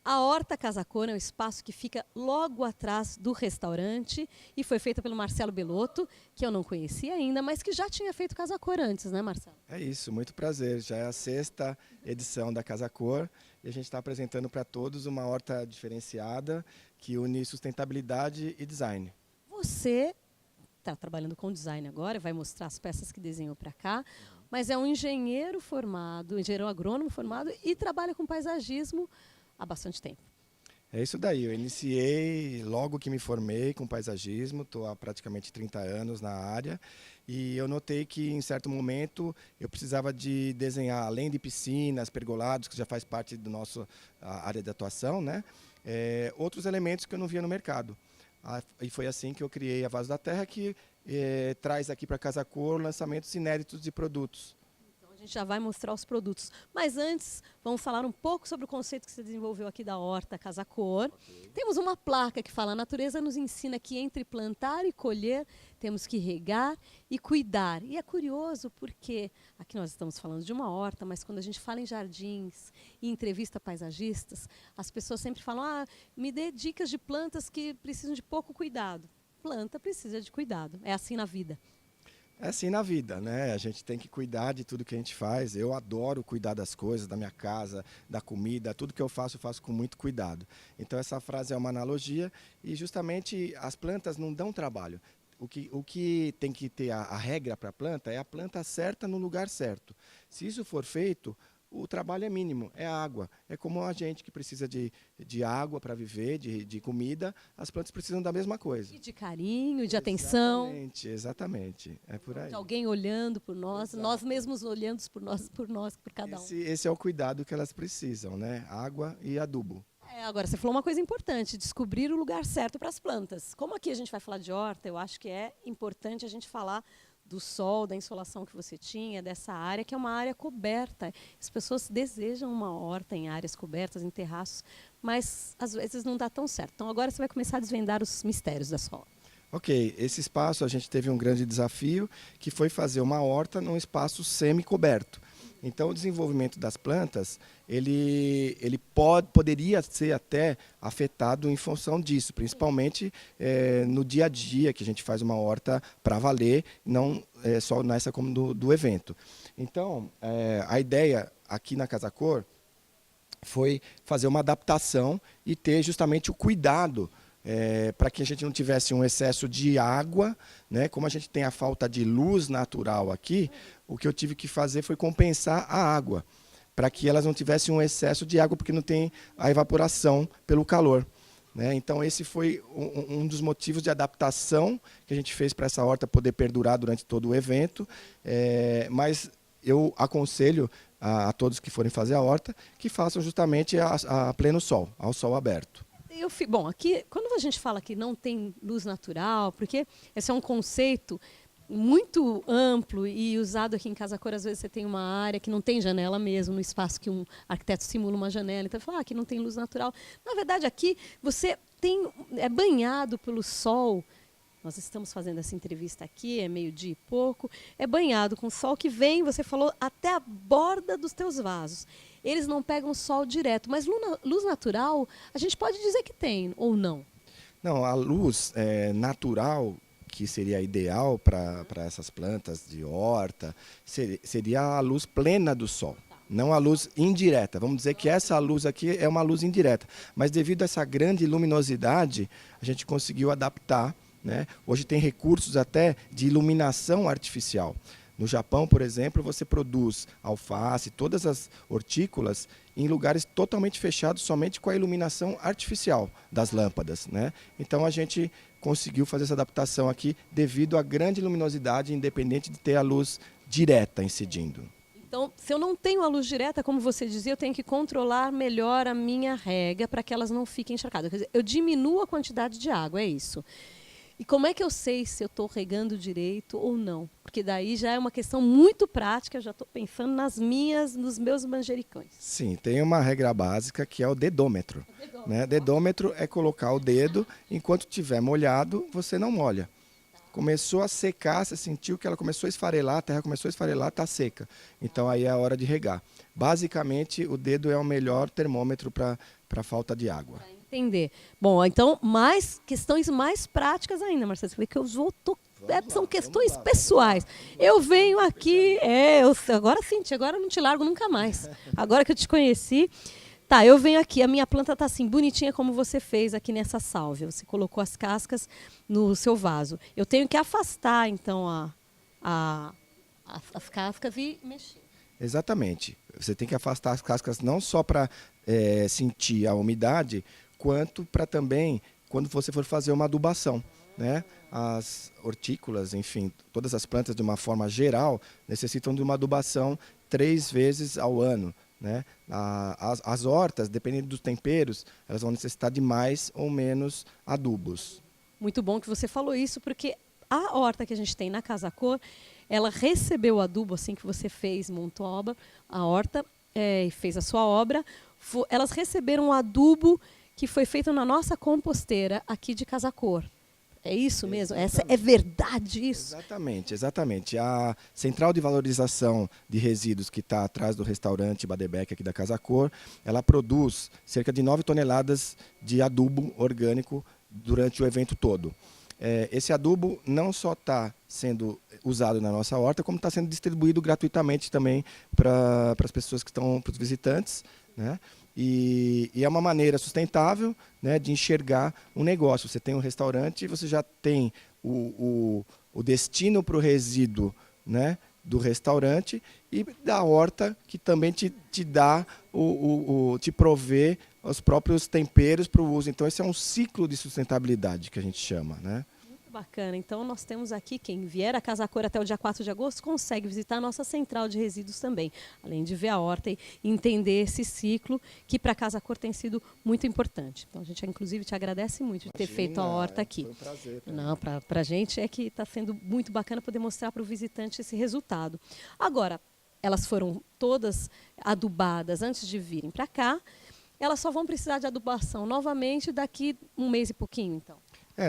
A Horta Casa Cor é um espaço que fica logo atrás do restaurante e foi feita pelo Marcelo Belotto, que eu não conhecia ainda, mas que já tinha feito Casa Cor antes, né, Marcelo? É isso, muito prazer. Já é a 6ª edição da Casa Cor e a gente está apresentando para todos uma horta diferenciada que une sustentabilidade e design. Você está trabalhando com design agora, vai mostrar as peças que desenhou para cá, mas é um engenheiro formado, engenheiro agrônomo formado e trabalha com paisagismo há bastante tempo. É isso daí, eu iniciei logo que me formei com paisagismo, estou há praticamente 30 anos na área e eu notei que em certo momento eu precisava de desenhar, além de piscinas, pergolados, que já faz parte do nosso área de atuação, né? Outros elementos que eu não via no mercado. E foi assim que eu criei a Vaso da Terra, que traz aqui para Casa Cor lançamentos inéditos de produtos. A gente já vai mostrar os produtos. Mas antes, vamos falar um pouco sobre o conceito que você desenvolveu aqui da Horta Casa Cor. Okay. Temos uma placa que fala: a natureza nos ensina que entre plantar e colher, temos que regar e cuidar. E é curioso porque aqui nós estamos falando de uma horta, mas quando a gente fala em jardins e entrevista paisagistas, as pessoas sempre falam: me dê dicas de plantas que precisam de pouco cuidado. Planta precisa de cuidado. É assim na vida. É assim na vida, né? A gente tem que cuidar de tudo que a gente faz. Eu adoro cuidar das coisas, da minha casa, da comida. Tudo que eu faço com muito cuidado. Então essa frase é uma analogia e justamente as plantas não dão trabalho. O que tem que ter a regra para a planta é a planta certa no lugar certo. Se isso for feito, o trabalho é mínimo, é água. É como a gente que precisa de água para viver, de comida, as plantas precisam da mesma coisa. E de carinho, de atenção. Exatamente. É por aí. De alguém olhando por nós, exato. Nós mesmos olhando por cada um. Esse é o cuidado que elas precisam, né? Água e adubo. Agora, você falou uma coisa importante, descobrir o lugar certo para as plantas. Como aqui a gente vai falar de horta, eu acho que é importante a gente falar do sol, da insolação que você tinha, dessa área, que é uma área coberta. As pessoas desejam uma horta em áreas cobertas, em terraços, mas às vezes não dá tão certo. Então agora você vai começar a desvendar os mistérios da sua horta. Ok, esse espaço a gente teve um grande desafio, que foi fazer uma horta num espaço semi-coberto. Então o desenvolvimento das plantas, ele poderia ser até afetado em função disso, principalmente no dia a dia, que a gente faz uma horta para valer, não só nessa como do evento. Então, a ideia aqui na Casa Cor foi fazer uma adaptação e ter justamente o cuidado para que a gente não tivesse um excesso de água, né? Como a gente tem a falta de luz natural aqui, o que eu tive que fazer foi compensar a água, para que elas não tivessem um excesso de água, porque não tem a evaporação pelo calor, né? Então esse foi um dos motivos de adaptação que a gente fez para essa horta poder perdurar durante todo o evento, mas eu aconselho a todos que forem fazer a horta que façam justamente a pleno sol, ao sol aberto. Bom, aqui, quando a gente fala que não tem luz natural, porque esse é um conceito muito amplo e usado aqui em Casa Cor, às vezes você tem uma área que não tem janela mesmo, no espaço que um arquiteto simula uma janela, então fala, aqui não tem luz natural. Na verdade, aqui você é banhado pelo sol. Nós estamos fazendo essa entrevista aqui, é meio-dia e pouco, é banhado com sol que vem, você falou, até a borda dos teus vasos. Eles não pegam sol direto, mas luz natural, a gente pode dizer que tem, ou não? Não, a luz natural, que seria ideal para essas plantas de horta, seria a luz plena do sol. Não a luz indireta. Vamos dizer que essa luz aqui é uma luz indireta. Mas devido a essa grande luminosidade, a gente conseguiu adaptar, né? Hoje tem recursos até de iluminação artificial. No Japão, por exemplo, você produz alface, todas as hortícolas, em lugares totalmente fechados, somente com a iluminação artificial das lâmpadas, né? Então a gente conseguiu fazer essa adaptação aqui devido à grande luminosidade, independente de ter a luz direta incidindo. Então, se eu não tenho a luz direta, como você dizia, eu tenho que controlar melhor a minha rega para que elas não fiquem encharcadas. Quer dizer, eu diminuo a quantidade de água, é isso. E como é que eu sei se eu estou regando direito ou não? Porque daí já é uma questão muito prática, eu já estou pensando nos meus manjericões. Sim, tem uma regra básica que é o dedômetro. Né? Dedômetro é colocar o dedo, enquanto estiver molhado, você não molha. Começou a secar, você sentiu que ela começou a esfarelar, a terra começou a esfarelar, está seca. Então aí é a hora de regar. Basicamente, o dedo é o melhor termômetro para para a falta de água. Entender. Bom, então, mais questões mais práticas ainda, Marcelo. Você vê que são questões pessoais. Eu venho aqui, agora sim, agora eu não te largo nunca mais. Agora que eu te conheci, tá, eu venho aqui, a minha planta tá assim, bonitinha como você fez aqui nessa sálvia. Você colocou as cascas no seu vaso. Eu tenho que afastar, então, as cascas e mexer. Exatamente. Você tem que afastar as cascas não só para sentir a umidade, quanto para também, quando você for fazer uma adubação, né? As hortícolas, enfim, todas as plantas de uma forma geral, necessitam de uma adubação 3 vezes ao ano, né? As hortas, dependendo dos temperos, elas vão necessitar de mais ou menos adubos. Muito bom que você falou isso, porque a horta que a gente tem na Casa Cor, ela recebeu o adubo assim que você fez, montou a horta e fez a sua obra. Elas receberam o adubo que foi feito na nossa composteira aqui de Casa Cor. É isso mesmo? É verdade isso? Exatamente, exatamente. A central de valorização de resíduos que está atrás do restaurante Badebeck aqui da Casa Cor, ela produz cerca de 9 toneladas de adubo orgânico durante o evento todo. Esse adubo não só está sendo usado na nossa horta, como está sendo distribuído gratuitamente também para as pessoas que estão, para os visitantes, né? E é uma maneira sustentável, né, de enxergar um negócio. Você tem um restaurante, você já tem o destino para o resíduo, né, do restaurante e da horta, que também te dá, te provê os próprios temperos para o uso. Então, esse é um ciclo de sustentabilidade que a gente chama, né? Bacana. Então, nós temos aqui, quem vier a Casa Cor até o dia 4 de agosto, consegue visitar a nossa central de resíduos também, além de ver a horta e entender esse ciclo, que para a Casa Cor tem sido muito importante. Então, a gente, inclusive, te agradece muito de ter feito a horta aqui. Foi um prazer. Não, para a gente é que está sendo muito bacana poder mostrar para o visitante esse resultado. Agora, elas foram todas adubadas antes de virem para cá, elas só vão precisar de adubação novamente daqui 1 mês e pouquinho, então.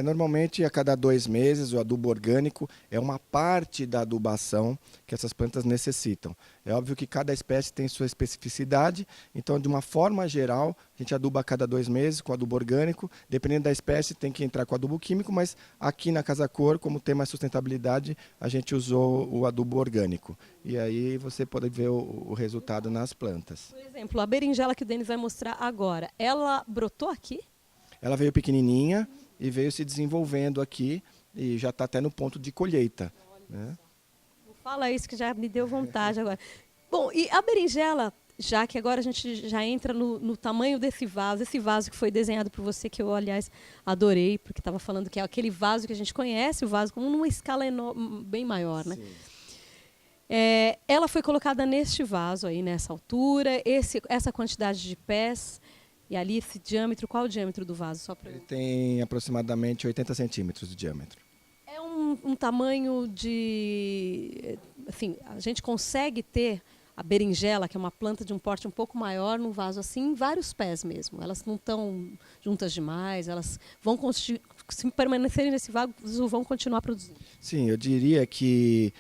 Normalmente a cada 2 meses o adubo orgânico é uma parte da adubação que essas plantas necessitam. É óbvio que cada espécie tem sua especificidade, então de uma forma geral a gente aduba a cada 2 meses com adubo orgânico, dependendo da espécie tem que entrar com adubo químico, mas aqui na Casa Cor, como tem mais sustentabilidade, a gente usou o adubo orgânico. E aí você pode ver o resultado nas plantas. Por exemplo, a berinjela que o Denis vai mostrar agora, ela brotou aqui? Ela veio pequenininha e veio se desenvolvendo aqui e já está até no ponto de colheita, né? Não fala isso que já me deu vontade agora. Bom, e a berinjela, já que agora a gente já entra no tamanho desse vaso, esse vaso que foi desenhado por você, que eu, aliás, adorei, porque estava falando que é aquele vaso que a gente conhece, o vaso como numa escala bem maior, né? Ela foi colocada neste vaso aí, nessa altura, essa quantidade de pés. E ali esse diâmetro, qual o diâmetro do vaso? Só pra... Ele tem aproximadamente 80 centímetros de diâmetro. É um tamanho de... Assim, a gente consegue ter a berinjela, que é uma planta de um porte um pouco maior, num vaso assim, em vários pés mesmo. Elas não estão juntas demais, elas vão se permanecerem nesse vaso, vão continuar produzindo. Sim, eu diria que,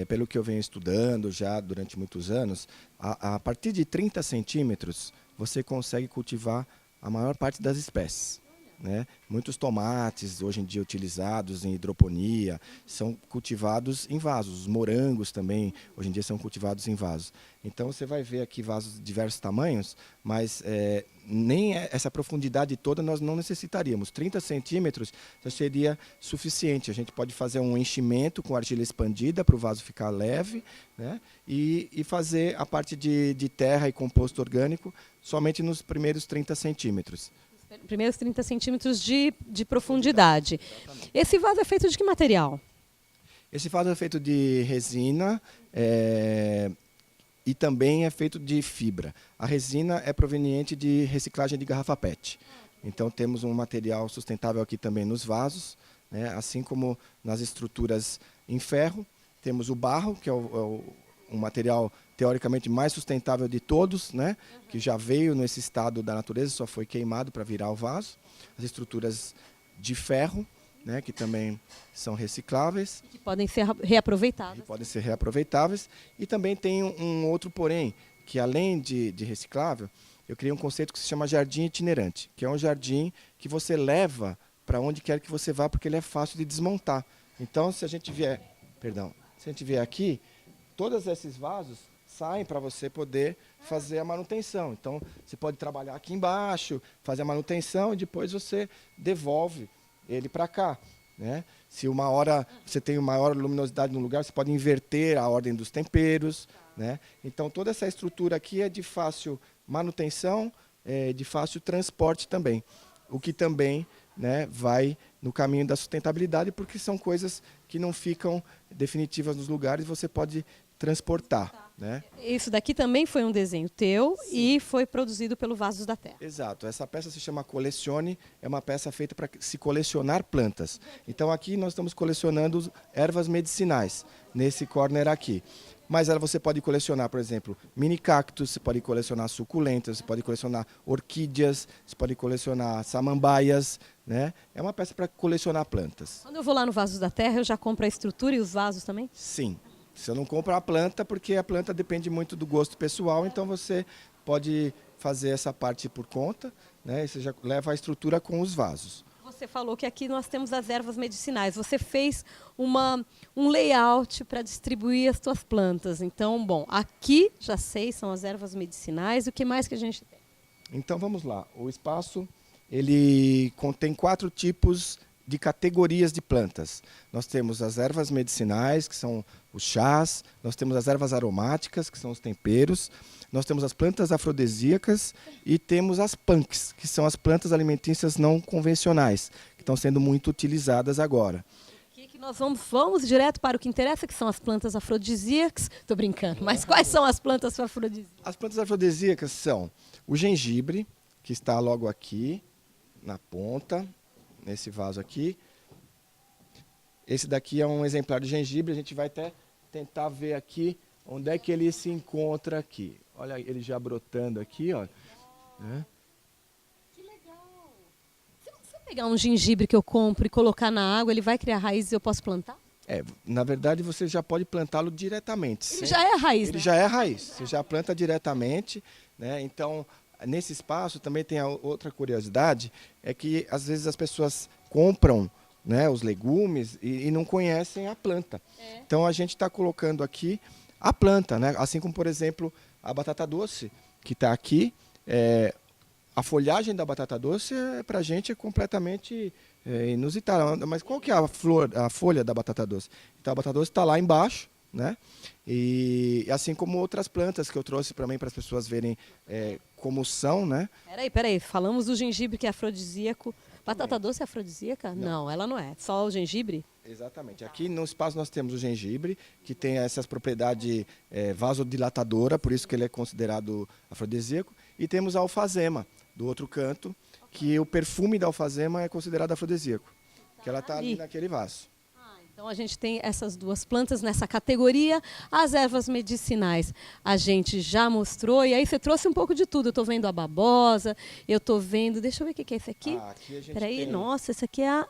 pelo que eu venho estudando já durante muitos anos, a partir de 30 centímetros, você consegue cultivar a maior parte das espécies, né? Muitos tomates, hoje em dia utilizados em hidroponia, são cultivados em vasos. Os morangos também, hoje em dia, são cultivados em vasos. Então, você vai ver aqui vasos de diversos tamanhos, mas nem essa profundidade toda nós não necessitaríamos. 30 centímetros já seria suficiente. A gente pode fazer um enchimento com argila expandida para o vaso ficar leve, né? E fazer a parte de terra e composto orgânico somente nos primeiros 30 centímetros. Primeiros 30 centímetros de profundidade. Esse vaso é feito de que material? Esse vaso é feito de resina e também é feito de fibra. A resina é proveniente de reciclagem de garrafa PET. Então temos um material sustentável aqui também nos vasos, né? Assim como nas estruturas em ferro. Temos o barro, que é um material teoricamente mais sustentável de todos, né? Que já veio nesse estado da natureza, só foi queimado para virar o vaso. As estruturas de ferro, né? Que também são recicláveis. Que podem ser reaproveitadas. E podem ser reaproveitáveis. E também tem um outro porém, que além de reciclável, eu criei um conceito que se chama jardim itinerante, que é um jardim que você leva para onde quer que você vá, porque ele é fácil de desmontar. Então, se a gente vier aqui, todos esses vasos saem para você poder fazer a manutenção. Então, você pode trabalhar aqui embaixo, fazer a manutenção e depois você devolve ele para cá, né? Se uma hora você tem maior luminosidade no lugar, você pode inverter a ordem dos temperos, né? Então, toda essa estrutura aqui é de fácil manutenção, de fácil transporte também. O que também, né, vai no caminho da sustentabilidade, porque são coisas que não ficam definitivas nos lugares, você pode transportar, né? Isso daqui também foi um desenho teu. Sim. E foi produzido pelo Vasos da Terra. Exato. Essa peça se chama Colecione, é uma peça feita para se colecionar plantas. Então aqui nós estamos colecionando ervas medicinais, nesse corner aqui. Mas você pode colecionar, por exemplo, mini cactos, você pode colecionar suculentas, você pode colecionar orquídeas, você pode colecionar samambaias, né? É uma peça para colecionar plantas. Quando eu vou lá no Vasos da Terra, eu já compro a estrutura e os vasos também? Sim. Você não compra a planta, porque a planta depende muito do gosto pessoal, então você pode fazer essa parte por conta, né? E você já leva a estrutura com os vasos. Você falou que aqui nós temos as ervas medicinais. Você fez um layout para distribuir as suas plantas. Então, bom, aqui, já sei, são as ervas medicinais. O que mais que a gente tem? Então, vamos lá. O espaço, ele contém 4 tipos de categorias de plantas. Nós temos as ervas medicinais, que são os chás. Nós temos as ervas aromáticas, que são os temperos. Nós temos as plantas afrodisíacas e temos as punks, que são as plantas alimentícias não convencionais, que estão sendo muito utilizadas agora. Que nós vamos direto para o que interessa, que são as plantas afrodisíacas. Estou brincando, mas quais são as plantas afrodisíacas? As plantas afrodisíacas são o gengibre, que está logo aqui, na ponta, nesse vaso aqui. Esse daqui é um exemplar de gengibre, a gente vai até tentar ver aqui onde é que ele se encontra aqui. Olha ele já brotando aqui, ó. Que legal! Se eu pegar um gengibre que eu compro e colocar na água, ele vai criar raízes e eu posso plantar? Na verdade você já pode plantá-lo diretamente. Ele já é a raiz, Ele né? já é a raiz, você já planta diretamente, né? Então, nesse espaço também tem outra curiosidade, é que às vezes as pessoas compram, né, os legumes e não conhecem a planta. Então a gente está colocando aqui a planta, né? Assim como, por exemplo, a batata doce, que está aqui. A folhagem da batata doce, para a gente, é completamente inusitada. Mas qual que é a folha da batata doce? Então, a batata doce está lá embaixo, né? E assim como outras plantas que eu trouxe para as pessoas verem como são, né? Peraí. Falamos do gengibre, que é afrodisíaco. Batata doce é afrodisíaca? Não, ela não é. Só o gengibre? Exatamente. Aqui no espaço nós temos o gengibre, que tem essas propriedades vasodilatadoras, por isso que ele é considerado afrodisíaco. E temos a alfazema, do outro canto, que o perfume da alfazema é considerado afrodisíaco, que ela está ali naquele vaso. Então a gente tem essas duas plantas nessa categoria. As ervas medicinais a gente já mostrou, e aí você trouxe um pouco de tudo. Eu estou vendo a babosa, eu estou vendo... Deixa eu ver o que é esse aqui. Aqui a gente Peraí, tem nossa, esse aqui é a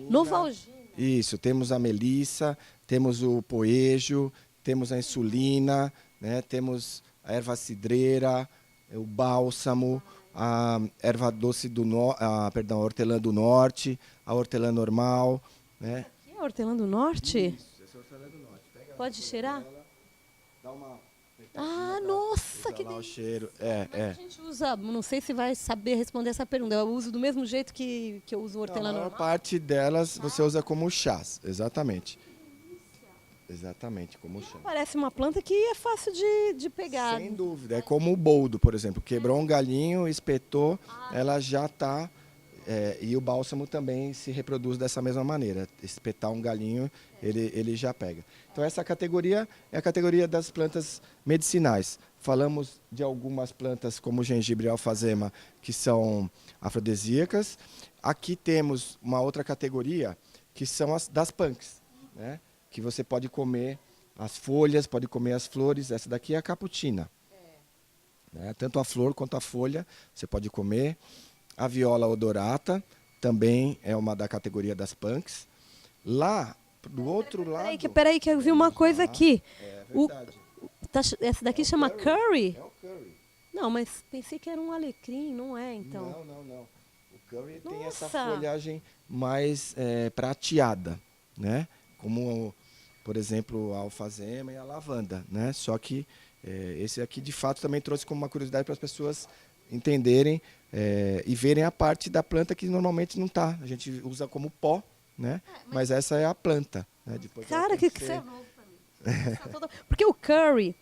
Novalgina. Isso, temos a melissa, temos o poejo, temos a insulina, né? Temos a erva cidreira, o bálsamo, a erva doce a hortelã do norte, a hortelã normal, né? Aqui é a hortelã do norte? Isso, essa é a hortelã do norte. Pode cheirar? Dá uma... nossa, que delícia. O cheiro. A gente usa, não sei se vai saber responder essa pergunta, eu uso do mesmo jeito que eu uso hortelã normal? A maior parte delas você usa como chás, exatamente. Exatamente, como chá. Parece uma planta que é fácil de pegar. Sem dúvida, é como o boldo, por exemplo. Quebrou um galinho, espetou, ela já está... e o bálsamo também se reproduz dessa mesma maneira. Espetar um galinho, ele já pega. Então essa categoria é a categoria das plantas medicinais. Falamos de algumas plantas como o gengibre e a alfazema, que são afrodisíacas. Aqui temos uma outra categoria, que são as das punks, né? Que você pode comer as folhas, pode comer as flores. Essa daqui é a caputina. Né? Tanto a flor quanto a folha você pode comer. A viola odorata também é uma da categoria das punks. Lá, do outro lado... Peraí que eu vi uma coisa aqui. É verdade. essa daqui chama curry? É o curry. Não, mas pensei que era um alecrim, não é, então. Não. O curry tem Nossa! essa folhagem mais prateada, né? Como, por exemplo, a alfazema e a lavanda, né? Só que esse aqui, de fato, também trouxe como uma curiosidade para as pessoas entenderem e verem a parte da planta que normalmente não está. A gente usa como pó, né? Mas essa é a planta. Né? Depois Cara, que você é novo pra mim. Porque o curry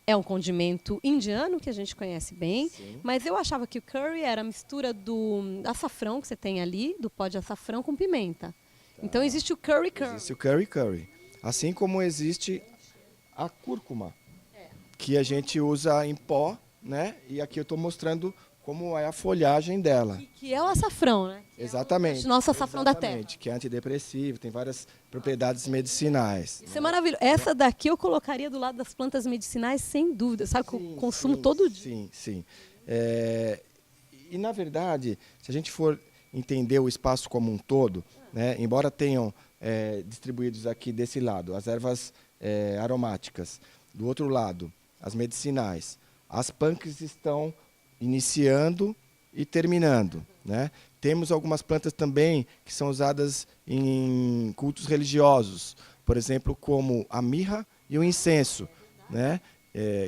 é um condimento indiano que a gente conhece bem, Sim. mas eu achava que o curry era a mistura do açafrão que você tem ali, do pó de açafrão com pimenta. Então existe o curry. Existe o curry. Assim como existe a cúrcuma, que a gente usa em pó, né? E aqui eu estou mostrando como é a folhagem dela. Que é o açafrão, né? Que Exatamente. É o nosso açafrão da terra. Que é antidepressivo, tem várias propriedades medicinais. Isso é maravilhoso. Essa daqui eu colocaria do lado das plantas medicinais, sem dúvida. Sabe que eu consumo todo dia. Sim. E, na verdade, se a gente for entender o espaço como um todo, né, embora tenham distribuídos aqui desse lado as ervas aromáticas, do outro lado as medicinais, as punks estão iniciando e terminando, né? Temos algumas plantas também que são usadas em cultos religiosos, por exemplo, como a mirra e o incenso, né?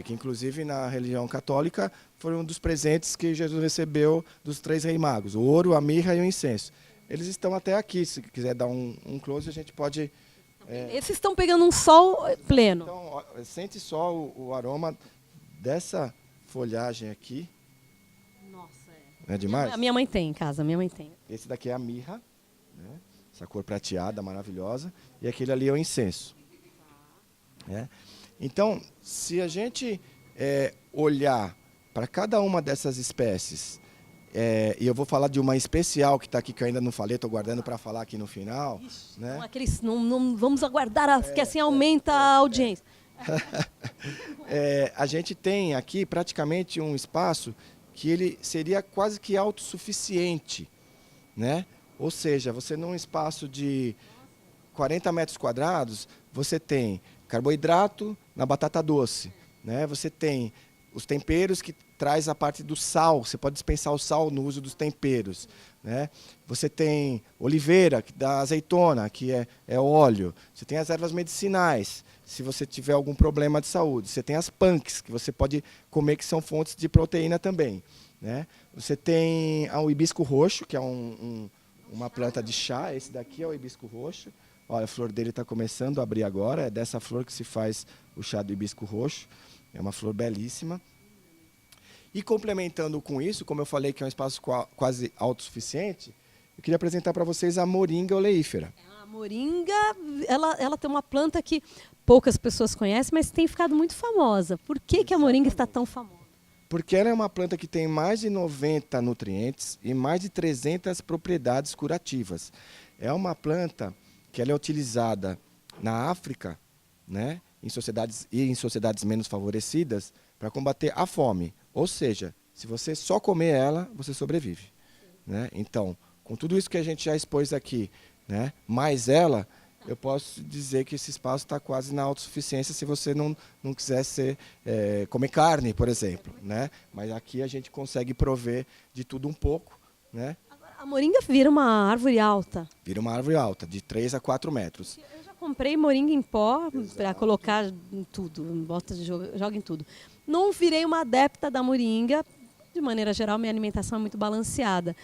Que inclusive na religião católica foram um dos presentes que Jesus recebeu dos 3 reis magos, o ouro, a mirra e o incenso. Eles estão até aqui, se quiser dar um close, a gente pode... Esses estão pegando um sol pleno. Então, sente só o aroma dessa folhagem aqui. Nossa, Não é demais? A minha mãe tem em casa, minha mãe tem. Esse daqui é a mirra, né? Essa cor prateada, maravilhosa. E aquele ali é o incenso. Né? Então, se a gente olhar para cada uma dessas espécies, e eu vou falar de uma especial que está aqui, que eu ainda não falei, estou guardando para falar aqui no final. Né? Não vamos aguardar, que assim aumenta a audiência. A gente tem aqui praticamente um espaço que ele seria quase que autossuficiente, né? Ou seja, você num espaço de 40 metros quadrados, você tem carboidrato na batata doce, né? Você tem os temperos que traz a parte do sal, você pode dispensar o sal no uso dos temperos, né? Você tem oliveira, que dá azeitona, que é óleo. Você tem as ervas medicinais, se você tiver algum problema de saúde. Você tem as punks, que você pode comer, que são fontes de proteína também, né? Você tem o hibisco roxo, que é uma planta de chá. Esse daqui é o hibisco roxo. Olha, a flor dele está começando a abrir agora. É dessa flor que se faz o chá do hibisco roxo. É uma flor belíssima. E complementando com isso, como eu falei que é um espaço quase autossuficiente, eu queria apresentar para vocês a moringa oleífera. A moringa, ela tem uma planta que poucas pessoas conhecem, mas tem ficado muito famosa. Por que a moringa está tão famosa? Porque ela é uma planta que tem mais de 90 nutrientes e mais de 300 propriedades curativas. É uma planta que ela é utilizada na África, né, em sociedades menos favorecidas, para combater a fome. Ou seja, se você só comer ela, você sobrevive. Né? Então, com tudo isso que a gente já expôs aqui, né, mais ela, eu posso dizer que esse espaço está quase na autossuficiência se você não quiser comer carne, por exemplo. Né? Mas aqui a gente consegue prover de tudo um pouco. Né? Agora, a moringa vira uma árvore alta. Vira uma árvore alta, de 3 a 4 metros. Eu já comprei moringa em pó para colocar em tudo, joga em tudo. Não virei uma adepta da moringa. De maneira geral, minha alimentação é muito balanceada.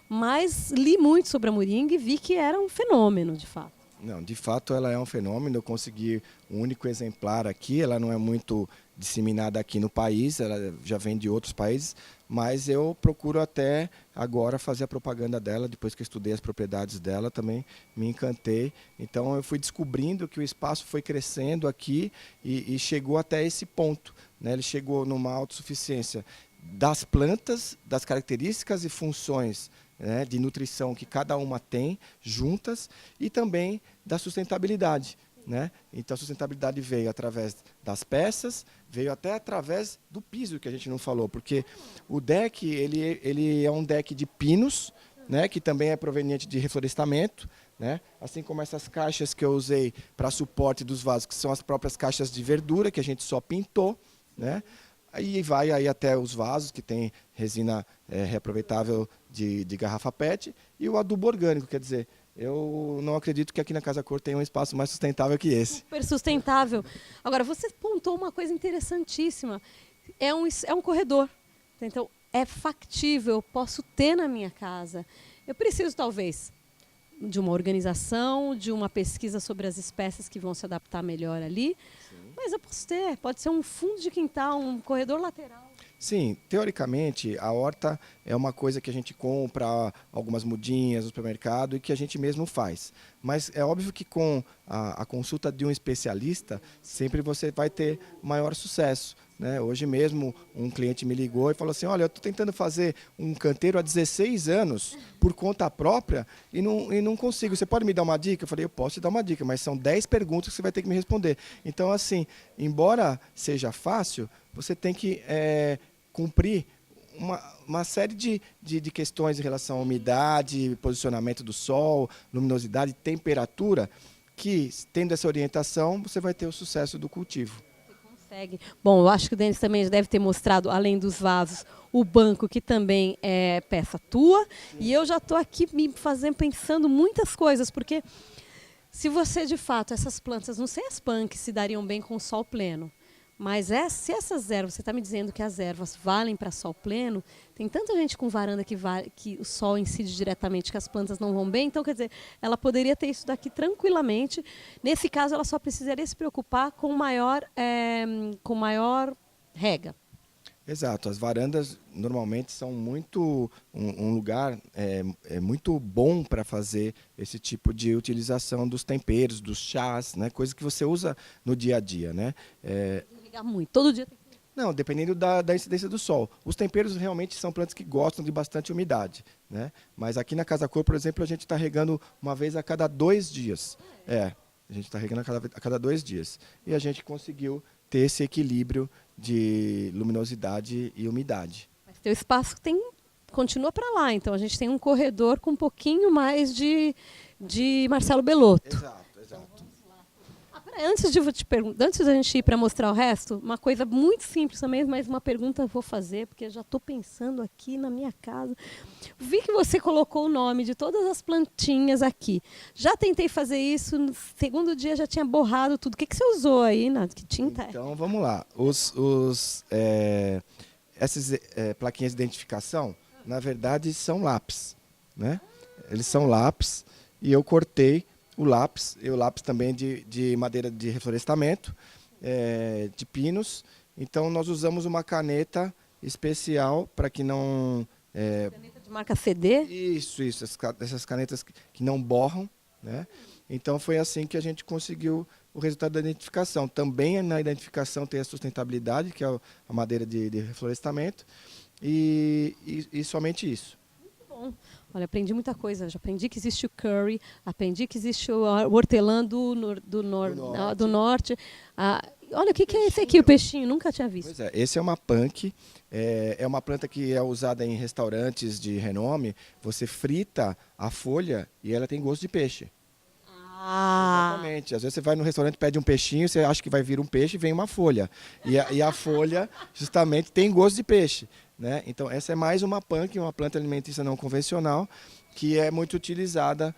Mas li muito sobre a moringa e vi que era um fenômeno, de fato. Não, de fato ela é um fenômeno. Eu consegui um único exemplar aqui. Ela não é muito disseminada aqui no país, ela já vem de outros países, mas eu procuro até agora fazer a propaganda dela. Depois que eu estudei as propriedades dela, também me encantei. Então eu fui descobrindo que o espaço foi crescendo aqui e chegou até esse ponto. Né? Ele chegou numa autossuficiência das plantas, das características e funções, né, de nutrição que cada uma tem juntas, e também da sustentabilidade. Né? Então a sustentabilidade veio através das peças, veio até através do piso, que a gente não falou, porque o deck ele é um deck de pinos, né, que também é proveniente de reflorestamento, né? Assim como essas caixas que eu usei para suporte dos vasos, que são as próprias caixas de verdura, que a gente só pintou. né? Aí vai aí até os vasos, que tem resina reaproveitável de garrafa PET, e o adubo orgânico, quer dizer, eu não acredito que aqui na Casa Cor tenha um espaço mais sustentável que esse. Super sustentável. Agora, você pontou uma coisa interessantíssima. É um corredor. Então, é factível, eu posso ter na minha casa. Eu preciso, talvez, de uma organização, de uma pesquisa sobre as espécies que vão se adaptar melhor ali. Sim. Mas eu posso ter, pode ser um fundo de quintal, um corredor lateral. Sim, teoricamente, a horta é uma coisa que a gente compra algumas mudinhas no supermercado e que a gente mesmo faz. Mas é óbvio que com a consulta de um especialista, sempre você vai ter maior sucesso, né? Hoje mesmo, um cliente me ligou e falou assim, olha, eu estou tentando fazer um canteiro há 16 anos, por conta própria, e não consigo. Você pode me dar uma dica? Eu falei, eu posso te dar uma dica, mas são 10 perguntas que você vai ter que me responder. Então, assim, embora seja fácil, você tem que cumprir uma série de questões em relação à umidade, posicionamento do sol, luminosidade, temperatura, que, tendo essa orientação, você vai ter o sucesso do cultivo. Consegue. Bom, eu acho que o Denis também já deve ter mostrado, além dos vasos, o banco, que também é peça tua. Sim. E eu já estou aqui pensando muitas coisas, porque se você, de fato, essas plantas, não sei as punks se dariam bem com o sol pleno, mas se essas ervas, você está me dizendo que as ervas valem para sol pleno, tem tanta gente com varanda que o sol incide diretamente, que as plantas não vão bem, então, quer dizer, ela poderia ter isso daqui tranquilamente. Nesse caso, ela só precisaria se preocupar com maior rega. Exato, as varandas normalmente são muito um lugar muito bom para fazer esse tipo de utilização dos temperos, dos chás, né, coisa que você usa no dia a dia, né? Muito, todo dia tem que... Não, dependendo da incidência do sol. Os temperos realmente são plantas que gostam de bastante umidade, né? Mas aqui na Casa Cor, por exemplo, a gente está regando uma vez a cada 2 dias. A gente está regando a cada 2 dias. E a gente conseguiu ter esse equilíbrio de luminosidade e umidade. Mas teu espaço continua para lá, então a gente tem um corredor com um pouquinho mais de Marcelo Belotto. Exato. Antes da gente ir para mostrar o resto, uma coisa muito simples também, mas uma pergunta eu vou fazer, porque eu já estou pensando aqui na minha casa. Vi que você colocou o nome de todas as plantinhas aqui. Já tentei fazer isso, no segundo dia já tinha borrado tudo. O que você usou aí, Nath? Que tinta é? Então, vamos lá. Essas plaquinhas de identificação, na verdade, são lápis, né? Eles são lápis e eu cortei o lápis também de madeira de reflorestamento, de pinos. Então, nós usamos uma caneta especial para que não... Caneta de marca CD? Isso, essas canetas que não borram, né? Então, foi assim que a gente conseguiu o resultado da identificação. Também na identificação tem a sustentabilidade, que é a madeira de reflorestamento, e somente isso. Muito bom. Olha, aprendi muita coisa. Já aprendi que existe o curry, aprendi que existe o hortelã do norte. Olha, o que é esse aqui, o peixinho? Nunca tinha visto. Pois é, esse é uma punk. É uma planta que é usada em restaurantes de renome. Você frita a folha e ela tem gosto de peixe. Exatamente. Às vezes você vai no restaurante, pede um peixinho, você acha que vai vir um peixe e vem uma folha. E a folha, justamente, tem gosto de peixe, né? Então, essa é mais uma punk, uma planta alimentícia não convencional, que é muito utilizada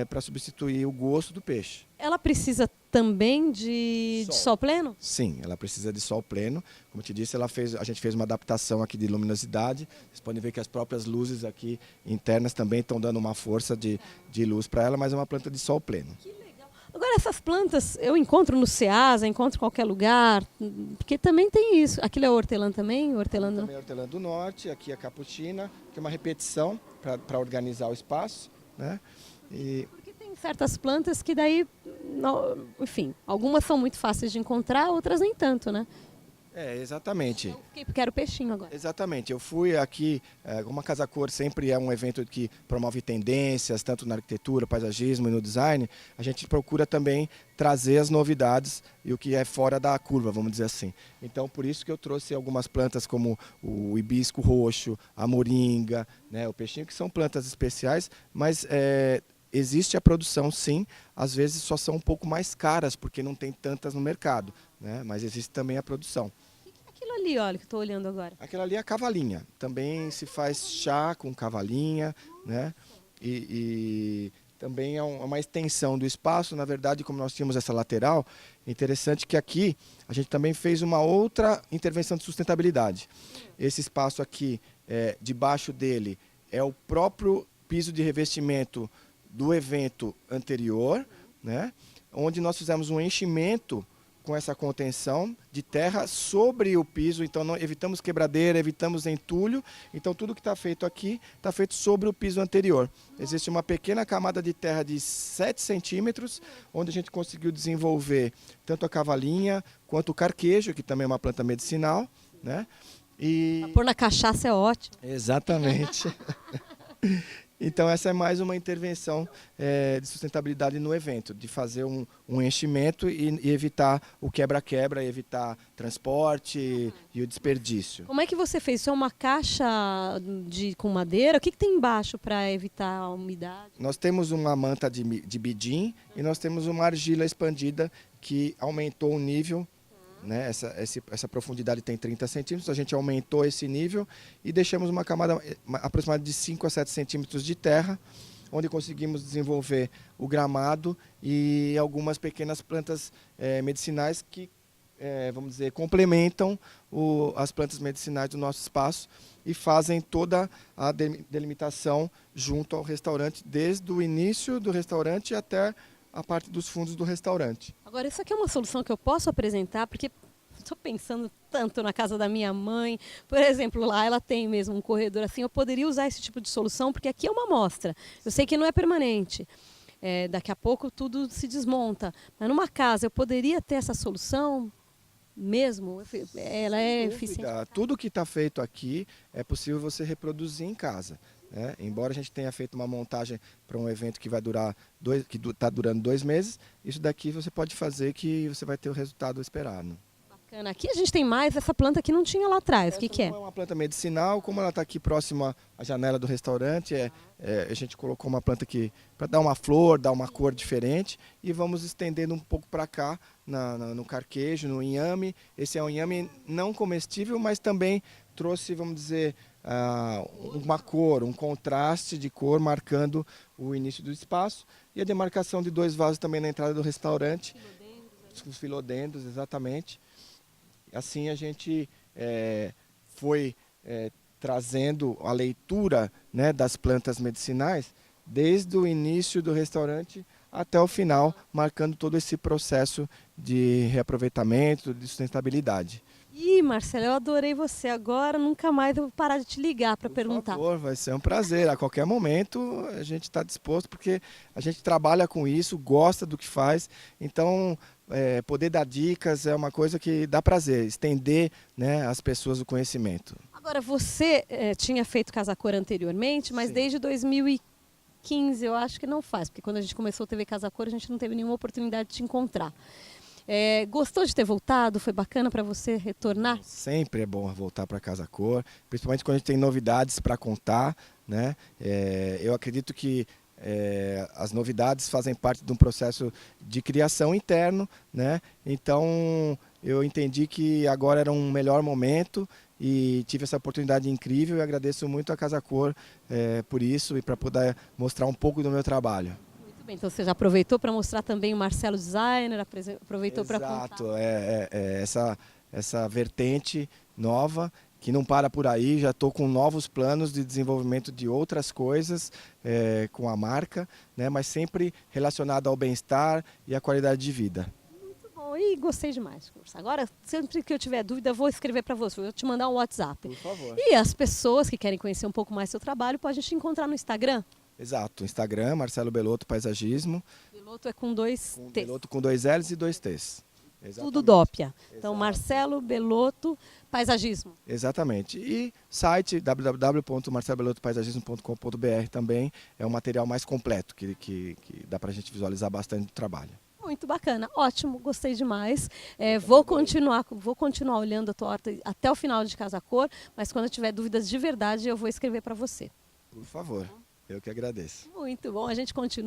para substituir o gosto do peixe. Ela precisa também de sol pleno? Sim, ela precisa de sol pleno. Como eu te disse, a gente fez uma adaptação aqui de luminosidade. Vocês podem ver que as próprias luzes aqui internas também estão dando uma força de luz para ela, mas é uma planta de sol pleno. Que legal. Agora, essas plantas eu encontro no Ceasa, encontro em qualquer lugar, porque também tem isso. Aquilo é hortelã também? Também é hortelã do norte, aqui é capuchina, que é uma repetição para organizar o espaço, né? Porque tem certas plantas que daí, enfim, algumas são muito fáceis de encontrar, outras nem tanto, né? Exatamente. Eu quero peixinho agora. Exatamente. Eu fui aqui, como a Casa Cor sempre é um evento que promove tendências, tanto na arquitetura, paisagismo e no design, a gente procura também trazer as novidades e o que é fora da curva, vamos dizer assim. Então, por isso que eu trouxe algumas plantas como o hibisco roxo, a moringa, né, o peixinho, que são plantas especiais, mas existe a produção, sim. Às vezes só são um pouco mais caras, porque não tem tantas no mercado, né? Mas existe também a produção. O que é ali, olha, que eu estou olhando agora. Aquela ali é a cavalinha. Também se faz chá com cavalinha, né? E também é uma extensão do espaço. Na verdade, como nós tínhamos essa lateral, é interessante que aqui a gente também fez uma outra intervenção de sustentabilidade. Esse espaço aqui, debaixo dele, é o próprio piso de revestimento do evento anterior, né? Onde nós fizemos um enchimento com essa contenção de terra sobre o piso, então evitamos quebradeira, evitamos entulho, então tudo que está feito aqui está feito sobre o piso anterior. Existe uma pequena camada de terra de 7 centímetros, onde a gente conseguiu desenvolver tanto a cavalinha quanto o carquejo, que também é uma planta medicinal, né? Pra pôr na cachaça é ótimo. Exatamente. Então essa é mais uma intervenção de sustentabilidade no evento, de fazer um enchimento e evitar o quebra-quebra, evitar transporte e o desperdício. Como é que você fez? Isso é uma caixa com madeira? O que tem embaixo para evitar a umidade? Nós temos uma manta de bidim e nós temos uma argila expandida que aumentou o nível. Né? Essa profundidade tem 30 centímetros, a gente aumentou esse nível e deixamos uma camada aproximada de 5 a 7 centímetros de terra, onde conseguimos desenvolver o gramado e algumas pequenas plantas medicinais que, vamos dizer, complementam as plantas medicinais do nosso espaço e fazem toda a delimitação junto ao restaurante, desde o início do restaurante até a parte dos fundos do restaurante. Agora, isso aqui é uma solução que eu posso apresentar, porque estou pensando tanto na casa da minha mãe. Por exemplo, lá ela tem mesmo um corredor assim, eu poderia usar esse tipo de solução, porque aqui é uma amostra. Eu sei que não é permanente. Daqui a pouco tudo se desmonta. Mas numa casa eu poderia ter essa solução mesmo? Ela é eficiente? Tudo que está feito aqui é possível você reproduzir em casa. Embora a gente tenha feito uma montagem para um evento que vai durar que está durando 2 meses, isso daqui você pode fazer que você vai ter o resultado esperado. Bacana. Aqui a gente tem mais essa planta que não tinha lá atrás. O que é? É uma planta medicinal, como ela está aqui próxima à janela do restaurante, a gente colocou uma planta aqui para dar uma flor, dar uma cor diferente e vamos estendendo um pouco para cá, no carquejo, no inhame. Esse é um inhame não comestível, mas também trouxe, vamos dizer, uma cor, um contraste de cor marcando o início do espaço e a demarcação de 2 vasos também na entrada do restaurante, os filodendros, exatamente. Assim a gente foi trazendo a leitura, né, das plantas medicinais desde o início do restaurante até o final, marcando todo esse processo de reaproveitamento, de sustentabilidade. Marcelo, eu adorei você. Agora nunca mais eu vou parar de te ligar para perguntar. Por favor, vai ser um prazer. A qualquer momento a gente está disposto, porque a gente trabalha com isso, gosta do que faz. Então, poder dar dicas é uma coisa que dá prazer, estender, né, às pessoas o conhecimento. Agora, você tinha feito Casa Cor anteriormente, mas Sim. desde 2015 eu acho que não faz, porque quando a gente começou a TV Casa Cor a gente não teve nenhuma oportunidade de te encontrar. Gostou de ter voltado? Foi bacana para você retornar? Sempre é bom voltar para Casa Cor, principalmente quando a gente tem novidades para contar, né? Eu acredito que as novidades fazem parte de um processo de criação interno, né? Então eu entendi que agora era um melhor momento e tive essa oportunidade incrível e agradeço muito a Casa Cor por isso e para poder mostrar um pouco do meu trabalho. Muito bem, então você já aproveitou para mostrar também o Marcelo Designer, aproveitou para contar. Exato, essa vertente nova que não para por aí, já estou com novos planos de desenvolvimento de outras coisas com a marca, né, mas sempre relacionado ao bem-estar e à qualidade de vida. Muito bom, e gostei demais de conversar. Agora, sempre que eu tiver dúvida, eu vou escrever para você, vou te mandar um WhatsApp. Por favor. E as pessoas que querem conhecer um pouco mais do seu trabalho, podem te encontrar no Instagram? Exato, Instagram, Marcelo Belotto Paisagismo. Belotto é com 2 T's. Belotto com 2 L's e 2 T's. Exatamente. Tudo dópia. Então, Exato. Marcelo Belotto Paisagismo. Exatamente. E site www.marcelobelotopaisagismo.com.br também é um material mais completo, que dá para a gente visualizar bastante o trabalho. Muito bacana, ótimo, gostei demais. Vou continuar olhando a tua horta até o final de Casa Cor, mas quando eu tiver dúvidas de verdade, eu vou escrever para você. Por favor, eu que agradeço. Muito bom, a gente continua.